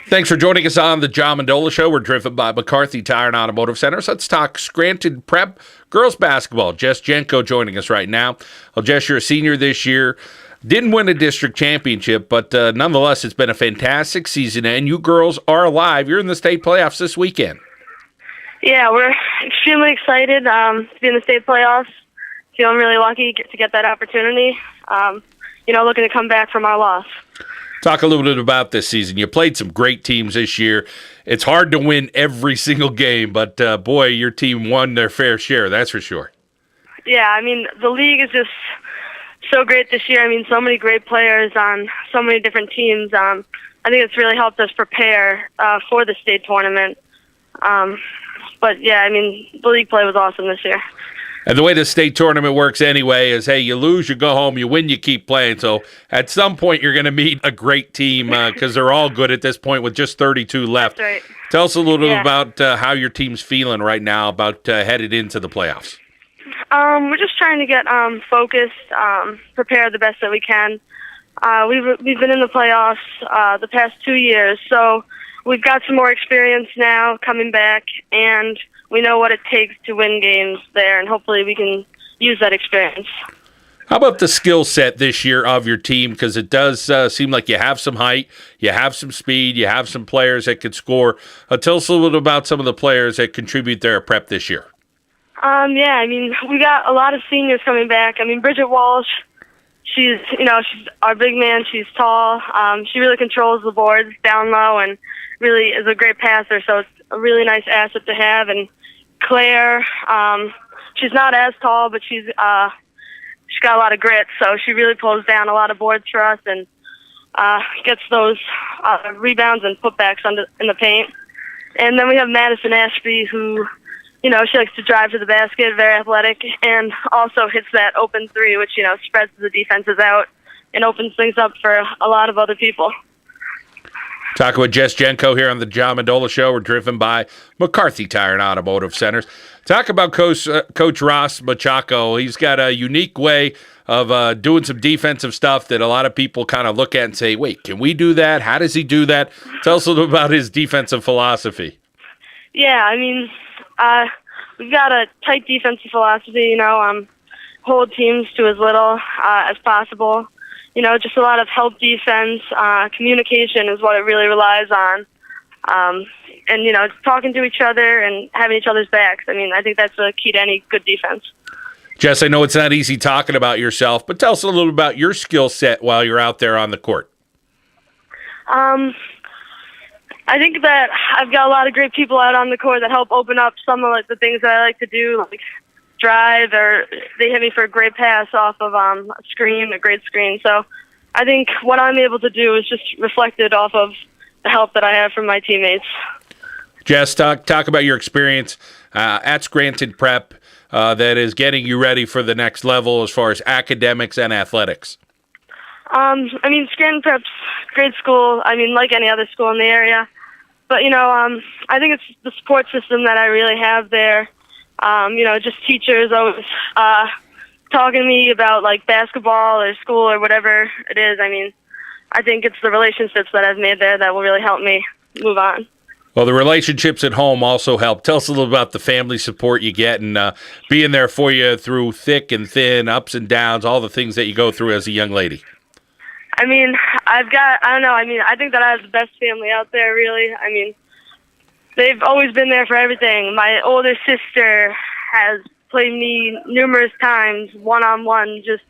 Thanks for joining us on the John Mendola Show. We're driven by McCarthy Tire and Automotive Centers. Let's talk Scranton Prep girls basketball. Jess Genco joining us right now. Well, Jess, you're a senior this year. Didn't win a district championship, but nonetheless, it's been a fantastic season, and you girls are alive. You're in the state playoffs this weekend. Yeah, we're extremely excited to be in the state playoffs. Feeling really lucky to get that opportunity. Looking to come back from our loss. Talk a little bit about this season. You played some great teams this year. It's hard to win every single game, but boy, your team won their fair share, that's for sure. Yeah, the league is just so great this year. So many great players on so many different teams. I think it's really helped us prepare for the state tournament. But yeah, the league play was awesome this year. And the way the state tournament works anyway is, hey, you lose, you go home, you win, you keep playing. So at some point you're going to meet a great team because they're all good at this point with just 32 left. That's right. Tell us a little bit about how your team's feeling right now about headed into the playoffs. We're just trying to get focused, prepare the best that we can. We've been in the playoffs the past 2 years, so we've got some more experience now coming back, and we know what it takes to win games there, and hopefully we can use that experience. How about the skill set this year of your team? Because it does seem like you have some height, you have some speed, you have some players that could score. Tell us a little bit about some of the players that contribute there at Prep this year. We got a lot of seniors coming back. Bridget Walsh, she's our big man. She's tall. She really controls the boards down low and really is a great passer, so it's a really nice asset to have. And Claire, she's not as tall, but she's got a lot of grit, so she really pulls down a lot of boards for us and gets those rebounds and putbacks in the paint. And then we have Madison Ashby, who, she likes to drive to the basket, very athletic, and also hits that open three, which, spreads the defenses out and opens things up for a lot of other people. Talking with Jess Genco here on the John Mendola Show. We're driven by McCarthy Tire and Automotive Centers. Talk about Coach Ross Machaco. He's got a unique way of doing some defensive stuff that a lot of people kind of look at and say, wait, can we do that? How does he do that? Tell us a little about his defensive philosophy. Yeah, we've got a tight defensive philosophy, hold teams to as little as possible. Just a lot of help defense. Communication is what it really relies on. And talking to each other and having each other's backs. I think that's the key to any good defense. Jess, I know it's not easy talking about yourself, but tell us a little about your skill set while you're out there on the court. I think that I've got a lot of great people out on the court that help open up some of the things that I like to do, like drive, or they hit me for a great pass off of a great screen. So I think what I'm able to do is just reflected off of the help that I have from my teammates. Jess, talk about your experience at Scranton Prep that is getting you ready for the next level as far as academics and athletics. Scranton Prep's a great school, like any other school in the area. But, I think it's the support system that I really have there. Just teachers always talking to me about, basketball or school or whatever it is. I think it's the relationships that I've made there that will really help me move on. Well, the relationships at home also help. Tell us a little about the family support you get and being there for you through thick and thin, ups and downs, all the things that you go through as a young lady. I think that I have the best family out there, really. They've always been there for everything. My older sister has played me numerous times, one-on-one, just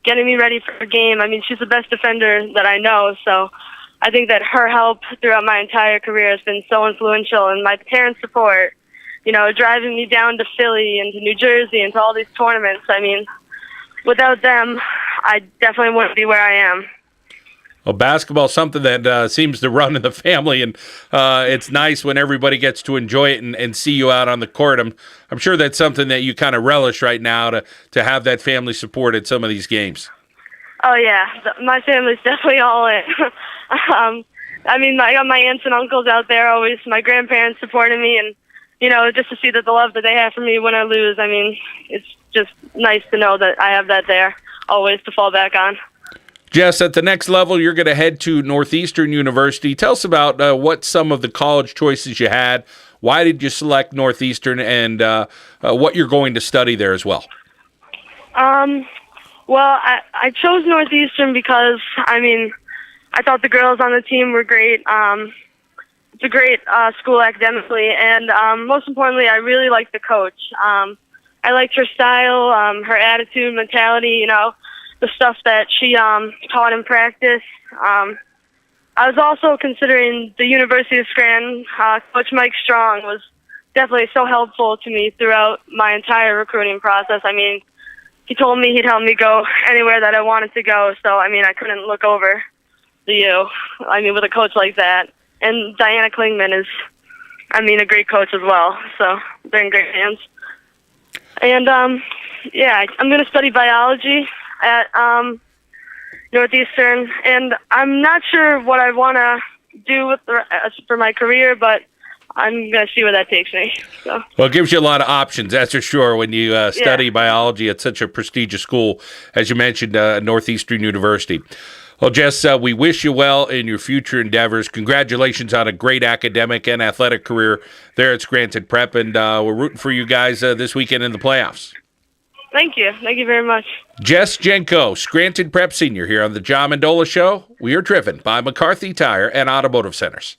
getting me ready for a game. She's the best defender that I know, so I think that her help throughout my entire career has been so influential, and my parents' support, driving me down to Philly and to New Jersey and to all these tournaments. Without them, I definitely wouldn't be where I am. Well, basketball is something that seems to run in the family, and it's nice when everybody gets to enjoy it and see you out on the court. I'm sure that's something that you kind of relish right now to have that family support at some of these games. Oh, yeah. My family's definitely all in. I got my aunts and uncles out there always, my grandparents supporting me, and, just to see that the love that they have for me when I lose, it's just nice to know that I have that there always to fall back on. Jess, at the next level, you're going to head to Northeastern University. Tell us about what some of the college choices you had. Why did you select Northeastern, and what you're going to study there as well? Well, I chose Northeastern because, I thought the girls on the team were great. It's a great school academically, and most importantly, I really liked the coach. I liked her style, her attitude, mentality, the stuff that she taught in practice. I was also considering the University of Scranton. Coach Mike Strong was definitely so helpful to me throughout my entire recruiting process. He told me he'd help me go anywhere that I wanted to go, so, I couldn't look over the U. With a coach like that. And Diana Klingman is, a great coach as well, so they're in great hands. And, I'm going to study biology at Northeastern, and I'm not sure what I want to do for my career, but I'm going to see where that takes me. So. Well, it gives you a lot of options, that's for sure, when you study biology at such a prestigious school, as you mentioned, Northeastern University. Well, Jess, we wish you well in your future endeavors. Congratulations on a great academic and athletic career there at Scranton Prep, and we're rooting for you guys this weekend in the playoffs. Thank you. Thank you very much. Jess Genco, Scranton Prep Senior, here on the John Mendola Show. We are driven by McCarthy Tire and Automotive Centers.